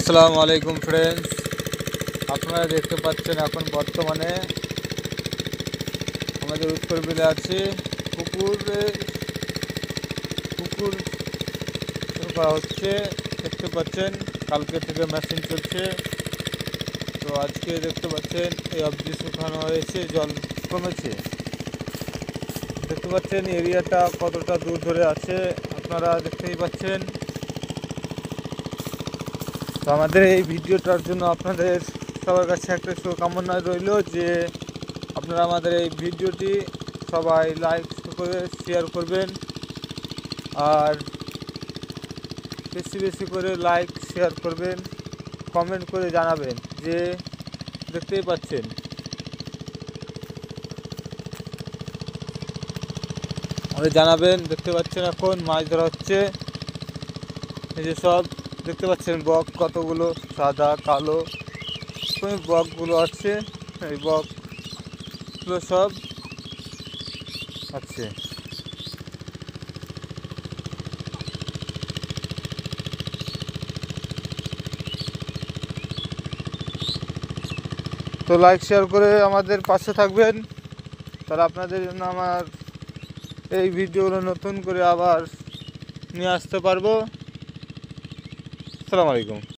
আসসালামু আলাইকুম ফ্রেন্ডস, আপনারা দেখতে পাচ্ছেন এখন বর্তমানে আমাদের উত্তর বিলে আছে পুকুর করা হচ্ছে। দেখতে পাচ্ছেন কালকে থেকে মেশিন চলছে, তো আজকে দেখতে পাচ্ছেন এই অবধি শুকানো হয়েছে, জল কমেছে। দেখতে পাচ্ছেন এরিয়াটা কতটা দূর ধরে আছে, আপনারা দেখতেই পাচ্ছেন। তো আমাদের এই ভিডিওটার জন্য আপনাদের সবার কাছে একটা শুভকামনা রইল যে আপনারা আমাদের এই ভিডিওটি সবাই লাইক করে শেয়ার করবেন, আর বেশি বেশি করে লাইক শেয়ার করবেন, কমেন্ট করে জানাবেন যে দেখতেই পাচ্ছেন আমাদের জানাবেন। দেখতে পাচ্ছেন এখন মাছ ধরা হচ্ছে, এই যে সব দেখতে পাচ্ছেন বক কতগুলো সাদা কালো বকগুলো আছে, এই বকগুলো সব আছে। তো লাইক শেয়ার করে আমাদের পাশে থাকবেন, তাহলে আপনাদের জন্য আমার এই ভিডিওগুলো নতুন করে আবার নিয়ে আসতে পারবো। আসসালামু আলাইকুম।